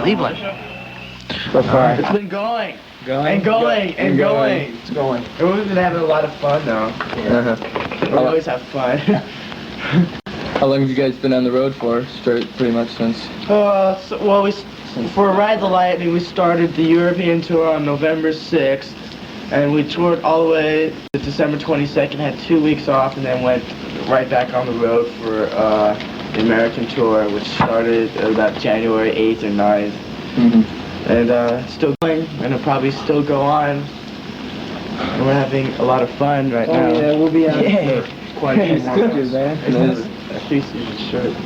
Cleveland. So far. It's been going. It's going. And we've been having a lot of fun though. We always have fun. How long have you guys been on the road for? Pretty much since? For Ride the Lightning, we started the European tour on November 6th, and we toured all the way to December 22nd, had 2 weeks off, and then went right back on the road for the American tour, which started about January 8th or 9th. And still going, and it'll probably still go on. And we're having a lot of fun right now. Yeah, we'll be out for quite a few more days, man. I appreciate the shirt.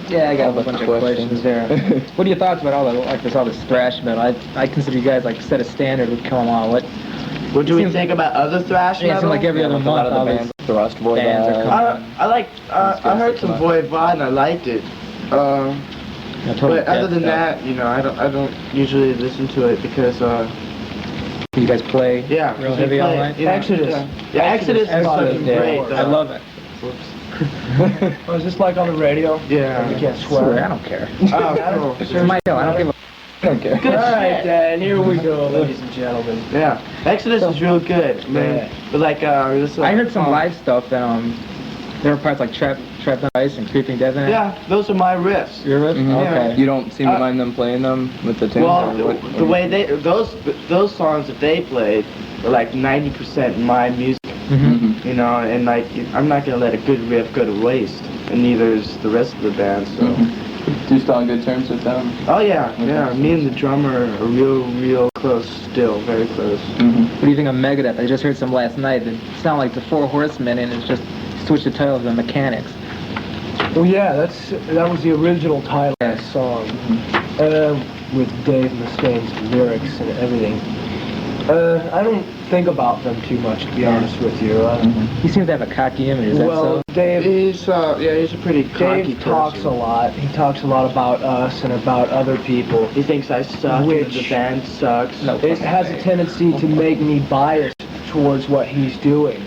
Yeah, I got a bunch of questions there. What are your thoughts about all this thrash metal? I consider you guys like set a standard with Come On. What do we think about other thrash metal? It seems like every other month all these Thrust, Void, bands are coming. I heard some Void and I liked it. But other than that, you know, I don't usually listen to it because you guys play real heavy all night? Exodus. Yeah, Exodus is fucking great. I love it. Oh, is this like on the radio? Yeah. You can't swear. I don't care. Oh, It's my show. I don't give a Okay. Good Alright then, here we go, ladies and gentlemen. Yeah, Exodus is real good, man. But like, I heard some live stuff that there were parts like Trapped on Ice and Creeping Death in it. Yeah, those are my riffs. Your riffs? Okay. You don't seem to mind them playing them with the tunes? Well, the way those songs that they played were like 90% my music. You know, and like I'm not gonna let a good riff go to waste, and neither is the rest of the band. So. Do you still on good terms with them? Oh yeah, yeah. Me and the drummer are real close still, very close. What do you think of Megadeth? I just heard some last night that sound like the Four Horsemen, and it's just switched the title to the Mechanics. Well, yeah, that was the original title of that song, with Dave Mustaine's lyrics and everything. I don't think about them too much, to be honest with you. He seems to have a cocky image. Is that so? Dave, he's a pretty cocky Dave talks person. a lot. He talks a lot about us and about other people. He thinks I suck, and the band sucks. It has a tendency to make me biased towards what he's doing.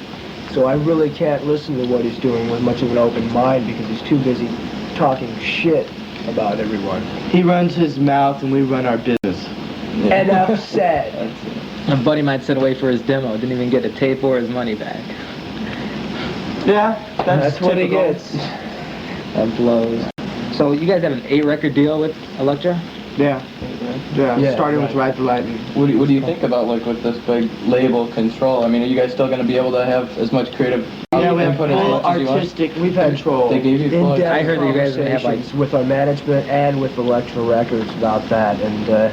So I really can't listen to what he's doing with much of an open mind because he's too busy talking shit about everyone. He runs his mouth and we run our business. Enough said. A buddy might sit away for his demo, didn't even get a tape or his money back. Yeah, that's what he typical. gets. That blows. So you guys have an 8-record deal with Elektra? Yeah, starting with Ride the Lightning. What do you think about with this big label Control? I mean, are you guys still going to be able to have as much creative Yeah, we have input as full much as you want? artistic control. They gave you full. In-depth I heard that you guys would have conversations with our management and with Elektra Records about that, and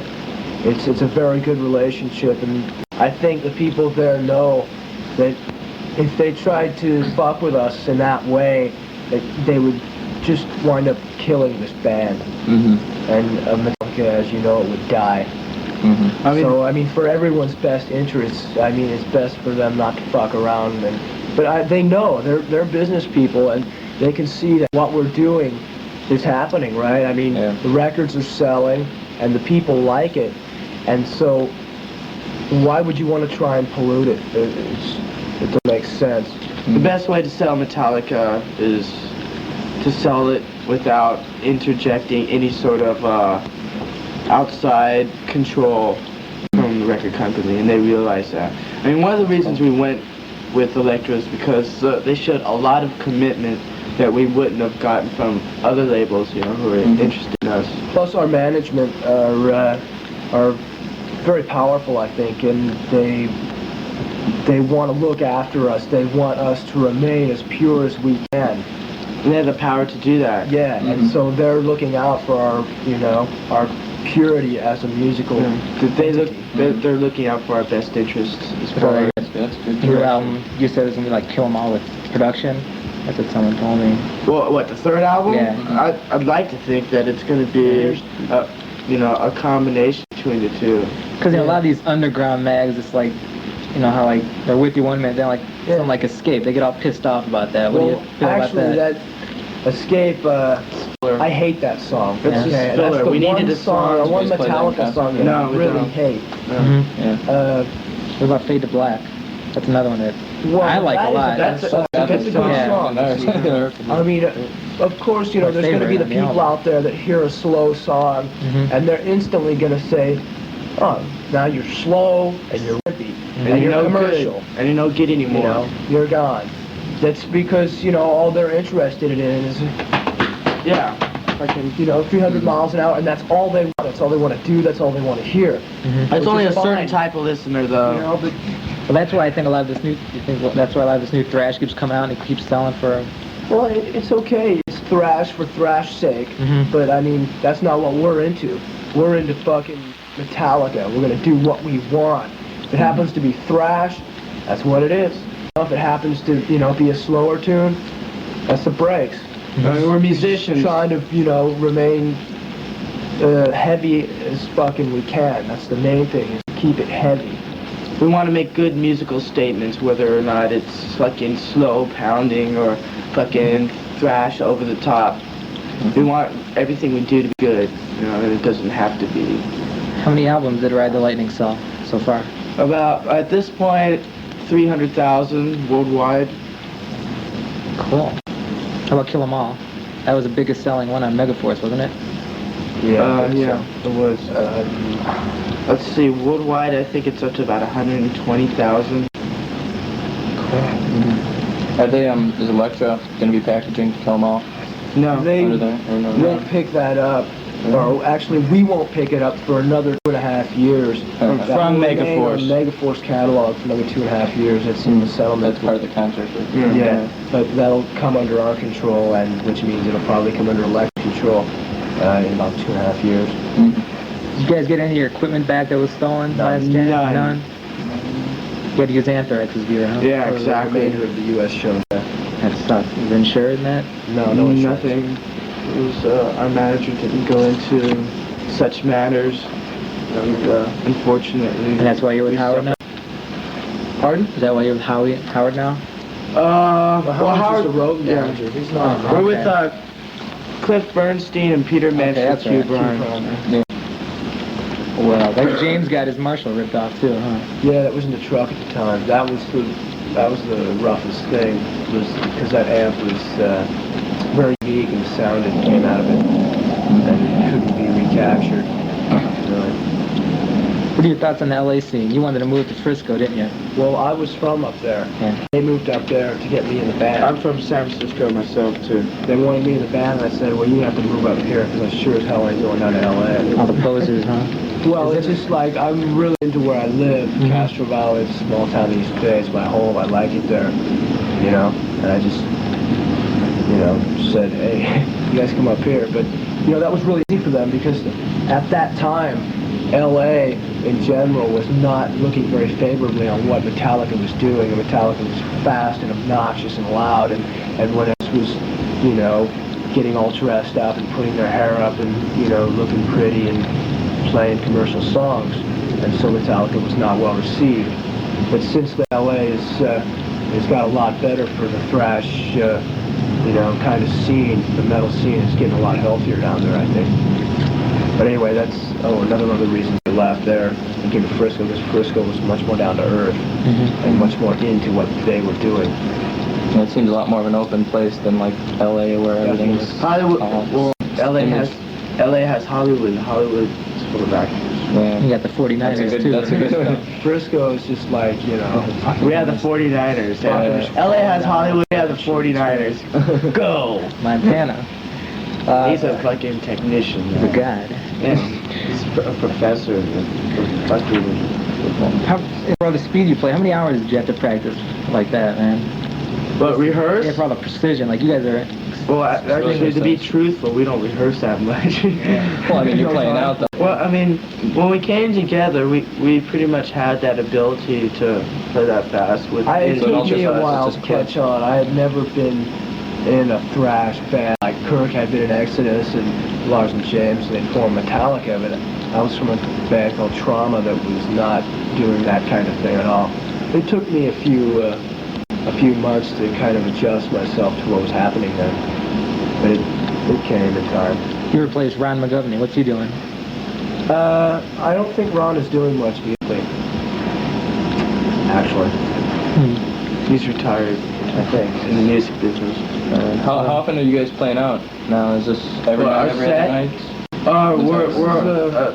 it's a very good relationship, and I think the people there know that if they tried to fuck with us in that way, that they would just wind up killing this band. And Metallica, as you know, it would die. I mean, for everyone's best interests, I mean, it's best for them not to fuck around. But they know, they're business people, and they can see that what we're doing is happening, right? I mean, the records are selling, and the people like it, and so why would you want to try and pollute it? It doesn't make sense. The best way to sell Metallica is to sell it without interjecting any sort of outside control from the record company, and they realize that. I mean, one of the reasons we went with Elektra is because they showed a lot of commitment that we wouldn't have gotten from other labels, you know, who are interested in us. Plus, our management are very powerful, I think, and they want to look after us. They want us to remain as pure as we can. And they have the power to do that. Yeah, and so they're looking out for our purity as a musical. They're looking out for our best interests as far as Your album, you said it's going to be like Kill 'Em All with production? That's what someone told me. Well, what, the third album? Yeah. I'd like to think that it's going to be, a combination between the two. Because a lot of these underground mags, it's like, you know how like they're with you one minute, then like something like Escape, they get all pissed off about that. What do you feel about that? Escape, I hate that song. It's just filler. That's the We needed a song. one Metallica song that I really hate. What about Fade to Black? That's another one that Well, I like a lot. That's a good song. I mean, of course, you know, there's going to be the people out there that hear a slow song, and they're instantly going to say, oh, now you're slow, and you're rippy, and you're commercial. And you're no good anymore. You know, you're gone. That's because, you know, all they're interested in is, fucking, you know, 300 miles an hour, and that's all they want. That's all they want to do. That's all they want to hear. It's only a certain type of listener, though. You know, but well, that's why I think a lot of this new. That's why a lot of this new thrash keeps coming out and it keeps selling for. well, it's okay. It's thrash for thrash sake, but I mean, that's not what we're into. We're into fucking Metallica. We're gonna do what we want. If it happens to be thrash, that's what it is. If it happens to, you know, be a slower tune, that's the breaks. I mean, we're musicians. Trying to, you know, remain heavy as fucking we can. That's the main thing, is keep it heavy. We want to make good musical statements, whether or not it's fucking slow pounding or fucking thrash over the top. We want everything we do to be good, you know, and it doesn't have to be. How many albums did Ride the Lightning sell so far? About, at this point, 300,000 worldwide. Cool. How about Kill 'Em All? That was the biggest selling one on Megaforce, wasn't it? Yeah. It was. Let's see, worldwide, I think it's up to about 120,000. Are they, is Elektra going to be packaging Kill 'Em All? No. They no? won't pick that up. Or actually, we won't pick it up for another 2.5 years. From Megaforce. Megaforce catalog for another 2.5 years. That's in the settlement. That's part of the contract. Yeah, but that'll come under our control, and which means it'll probably come under Elektra control in about 2.5 years. Did you guys get any of your equipment back that was stolen last gen? None. You had to use Anthrax's gear, huh? Yeah, exactly. The remainder of the U.S. show. That sucks. Is it insured in that? No insurance. Nothing. It was, our manager didn't go into such matters, and unfortunately. And that's why you're with Howard now? Pardon? Is that why you're with Howard now? Well, Howard's Howard, the road manager. He's not. We're with Cliff Bernstein and Peter Mensch that's with Q right. Brown. Well, that James got his Marshall ripped off too, huh? Yeah, that was in the truck at the time. That was the roughest thing, was because that amp was very unique and the sound that came out of it, and it couldn't be recaptured. What are your thoughts on the LA scene? You wanted to move to Frisco, didn't you? Well, I was from up there. Yeah. They moved up there to get me in the band. I'm from San Francisco myself, too. They wanted me in the band, and I said, well, you have to move up here, because I sure as hell ain't going down to LA. All the posers, huh? Well, it's just like, I'm really into where I live. Castro Valley, it's a small town in East Bay. It's my home. I like it there, you know? And I just, you know, said, hey, you guys come up here. But, you know, that was really easy for them, because at that time, LA in general was not looking very favorably on what Metallica was doing. And Metallica was fast and obnoxious and loud, and everyone else was, you know, getting all dressed up and putting their hair up and, you know, looking pretty and playing commercial songs. And so Metallica was not well received. But since the LA has got a lot better for the thrash, you know, kind of scene, the metal scene is getting a lot healthier down there, I think. But anyway, that's another one of the reasons we left there and came to Frisco, because Frisco was much more down to earth and much more into what they were doing. Yeah, it seems a lot more of an open place than like LA, where everything's Hollywood. Well, LA has Hollywood. Hollywood is full of actors. Yeah. You got the 49ers too. That's a good stuff. Frisco is just like, you know. We have the 49ers. LA has Hollywood. We have the 49ers. Go. Montana. He's a fucking technician. He's a god. Yeah. He's a professor. For all the speed you play, how many hours did you have to practice like that, man? But rehearse? Yeah, for all the precision. Like, you guys are... Well, actually, to be truthful, we don't rehearse that much. Well, I mean, you're playing out though. Well, I mean, when we came together, we pretty much had that ability to play that fast. It took me a while to catch on. I had never been in a thrash band. Like Kirk had been in Exodus and Lars and James, and they formed Metallica, but I was from a band called Trauma that was not doing that kind of thing at all. It took me a few months to kind of adjust myself to what was happening then. But it came in time. You replaced Ron McGovney. What's he doing? I don't think Ron is doing much musically, actually. He's retired, I think, in the music business. How often are you guys playing out now? Is this every Well, night, our every set? other night?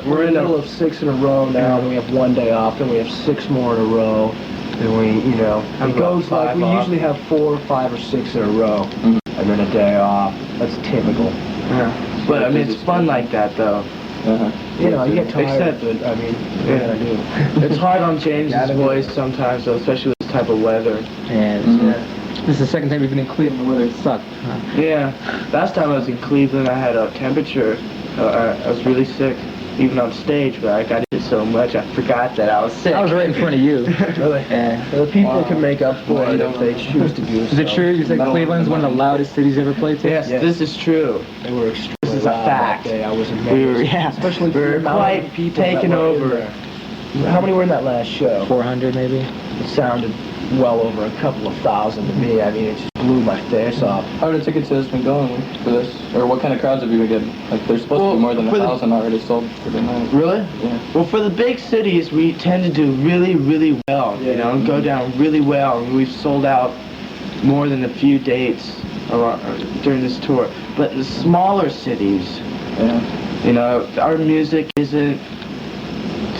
We're in in the middle a, of 6 in a row now. Then we have 1 day off. Then we have 6 more in a row. Then we, Have it goes about like 5 we off. usually have 4, 5, or 6 in a row, Mhm. and then a day off. That's typical. yeah. But I mean, it's fun like that though. Uh-huh. You get tired, Except- but I mean, what are you gonna do? It's hard on James' Gotta be. voice sometimes, though, especially with this type of weather. And Mhm. this is the second time we've been in Cleveland. The weather sucked. Yeah. Last time I was in Cleveland, I had a temperature. I was really sick, even on stage, but I got it so much I forgot that I was sick. I was right in front of you. Really? Yeah. The people Wow. can make up for it if they choose to do so. Is it true? You think Cleveland's one of the loudest cities you ever played to? Yes, Yes. this is true. They were extremely This is a loud fact. that day. I was amazed. We were, yeah, Especially we were the amount quite of people taken that were in over. there. How many were in that last show? 400 maybe. It sounded well over a couple of thousand to me. I mean, it just blew my face off. How are the ticket sales been going for this? Or what kind of crowds have you been getting? Like, there's supposed to be more than for the- 1,000 already sold for the night. Really? Yeah. Well, for the big cities, we tend to do really, really well, and go down really well. We've sold out more than a few dates during this tour. But in the smaller cities, Yeah. our music isn't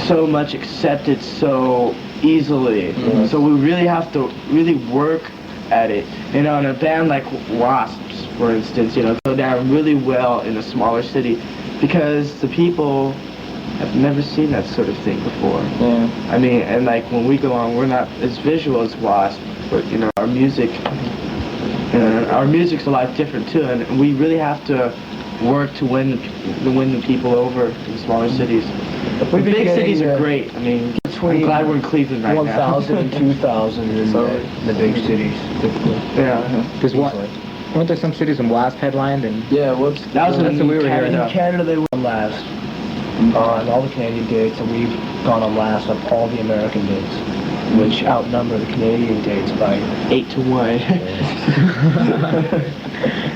so much accepted so easily. Mhm. So we really have to really work at it. In a band like Wasps, for instance, go down really well in a smaller city because the people have never seen that sort of thing before. Yeah. I mean, and like when we go on, we're not as visual as Wasp, but our music, our music's a lot different too, and we really have to work to win the people over in smaller cities. The We've been big cities getting, are great. I mean, I'm between glad we're in Cleveland right 1,000 and 2,000 in So- the big cities, typically. now. Yeah. Because weren't there some cities in WASP headlined and Yeah, what's... That was That's in what we were hearing. Canada. In Canada, they were on last on all the Canadian dates, and we've gone on last on all the American dates, which outnumber the Canadian dates by 8-1.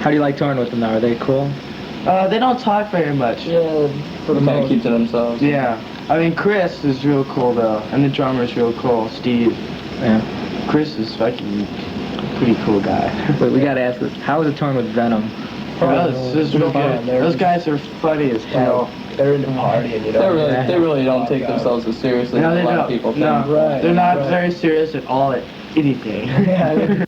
how do you like touring with them now? Are they cool? They don't talk very much. for the Kind of most. keep to themselves. Yeah. I mean, Chris is real cool though, and the drummer is real cool, Steve. Yeah. Chris is fucking pretty cool guy. Wait, we gotta ask this. How was it touring with Venom? This is real good. Those guys are funny as hell. They're into partying, They really don't take themselves as seriously No, as they a lot of don't. people think. No, Right, they're not right. very serious at all at anything. Yeah,